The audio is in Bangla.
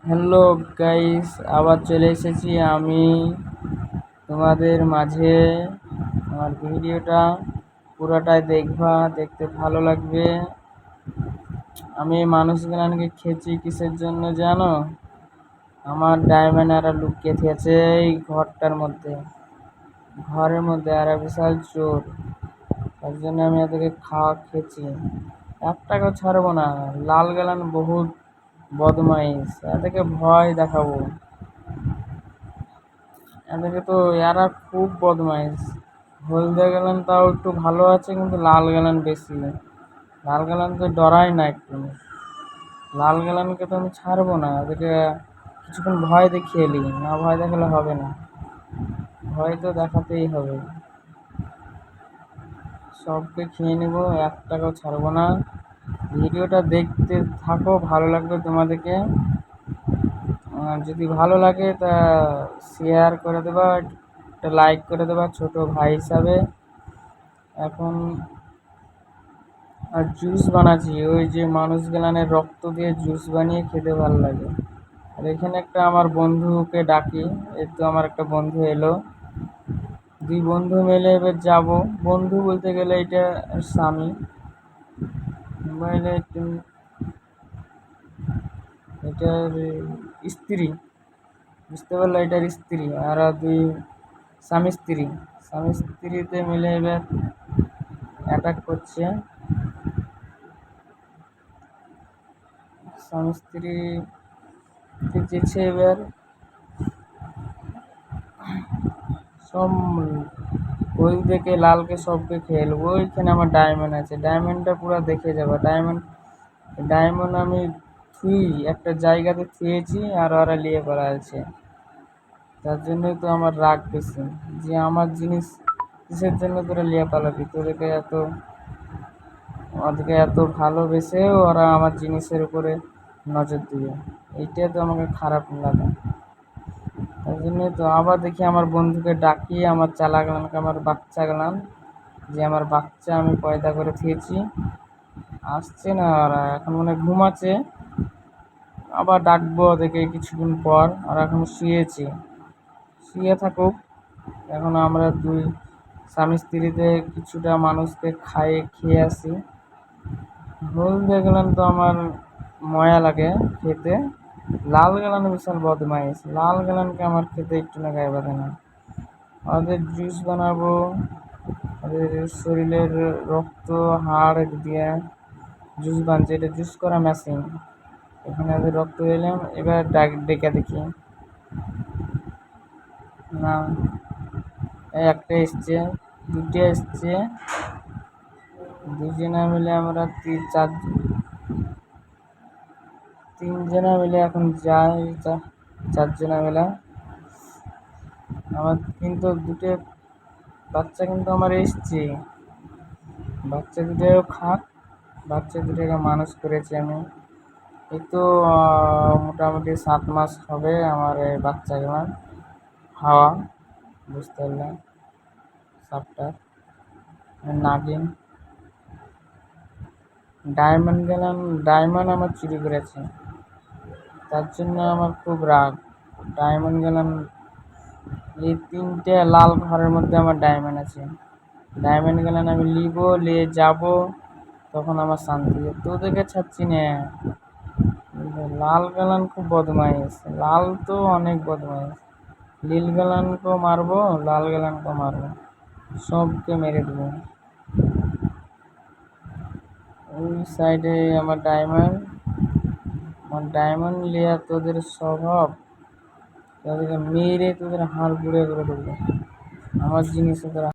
হ্যালো গাইস, আবার চলে এসেছি আমি তোমাদের মাঝে। আমার ভিডিওটা পুরোটাই দেখবা, দেখতে ভালো লাগবে। আমি মানুষগুলানকে খেয়েছি কিসের জন্য জানো? আমার ডায়মন্ড লুকিয়ে থেকেছে এই ঘরের মধ্যে আর বিশাল চোর। তার জন্য আমি এদেরকে খেয়েছি। একটাকেও ছাড়বো না। লাল গেলান বহুত বদমাইশ, এদেরকে ভয় দেখাবো। এদেরকে তো এরা খুব বদমাইশ। হলদে গেলান তাও একটু ভালো আছে, কিন্তু লাল গেলান বেশি। লাল গেলান তো ডরাই না একটু। লাল গেলানকে তো আমি ছাড়বো না। এদেরকে কিছুক্ষণ ভয় দেখিয়ে এলি, না ভয় দেখালে হবে না। ভয় তো দেখাতেই হবে। সবকে খেয়ে নেবো, একটাকেও ছাড়বো না। ভিডিওটা দেখতে থাকো, ভালো লাগবে তোমাদেরকে। যদি ভালো লাগে তা শেয়ার করে দেবা, একটা লাইক করে দেবা ছোট ভাই হিসাবে। এখন আর জুস বানাচ্ছি, ওই যে মানুষগুলানের রক্ত দিয়ে জুস বানিয়ে খেতে ভালো লাগে। আর এখানে একটা আমার বন্ধুকে ডাকি, এই তো আমার একটা বন্ধু এলো। দুই বন্ধু মিলে এবার যাবো। বন্ধু বলতে গেলে এটা স্বামী, মোবাইলে এটার স্ত্রী, বুঝতে পারলো, এটার স্ত্রী। আর দুই স্বামী স্ত্রীতে মিলে এবার অ্যাটাক করছে। স্বামী স্ত্রী যেছে এবার সব ওই থেকে লালকে সবকে খেয়ে নেবো। ওইখানে আমার ডায়মন্ড আছে, ডায়মন্ডটা পুরো দেখে যাবো। ডায়মন্ড আমি একটা জায়গাতে থুয়েছি, আর ওরা নিয়ে করা আছে। তার জন্যই তো আমার রাগ বেশি, যে আমার জিনিস কিসের জন্য তোরা লিয়ে পালাবি। ওদেরকে এত ভালোবেসে ওরা আমার জিনিসের উপরে নজর দিবে, এইটা তো আমাকে খারাপ লাগে। তাই জন্যই তো আবার দেখি আমার বন্ধুকে ডাকি, আমার চালাগলানকে, আমার বাচ্চা গেলাম, যে আমার বাচ্চা আমি পয়দা করে থুয়েছি। আসছে না ওরা, এখন মনে হয় ঘুমাচ্ছে। আবার ডাকবো ওদেরকে কিছুক্ষণ পর। আর এখন শুয়ে থাকুক। এখন আমরা দুই স্বামী স্ত্রীতে কিছুটা মানুষকে খেয়ে আসি। হলদে গেলান তো আমার ময়া লাগে খেতে। লাল গেলান বিশাল বদমাইশ, লাল গেলানকে আমার খেতে একটু না গায়ে বাঁধে না। ওদের জুস বানাবো, ওদের শরীরের রক্ত হাড় দিয়ে জুস বানছে, এটা জুস করা মেশিন। এখানে ওদের রক্ত এলাম, এবার ডেকে দেখি। না, একটা এসছে, দুটো এসছে। দুজনা মিলে আমরা তিনজনা মিলে এখন যাই। চারজনা মিলে আমার কিন্তু দুটো বাচ্চা কিন্তু আমার এসছে। বাচ্চা দুটো খাক, বাচ্চা দুটোকে মানুষ করেছি আমি। এই তো মোটামুটি 7 মাস হবে আমার এই বাচ্চাগুলো হাওয়া, বুঝতে পারলাম। সাপটা নাগিন ডায়মন্ড আমার চুরি করেছে, তার জন্য আমার খুব রাগ। ডায়মন্ড গেলাম, এই 3টে লাল ঘরের মধ্যে আমার ডায়মন্ড আছে। ডায়মন্ড গেলাম আমি নিয়ে যাবো, তখন আমার শান্তি। তোদেরকে ছাড়ছি না। লাল গেলান খুব বদমাইশ, লাল তো অনেক বদমাইশ। নীল গেলানকেও মারবো, লাল গেলানকেও মারবো, সবকে মেরে দেবো। ওই সাইডে আমার ডায়মন্ড লিয়া তোদের স্বভাব, তাদেরকে মেরে তোদের হাড় গুঁড়ো করে দেবো। আমার জিনিস তোরা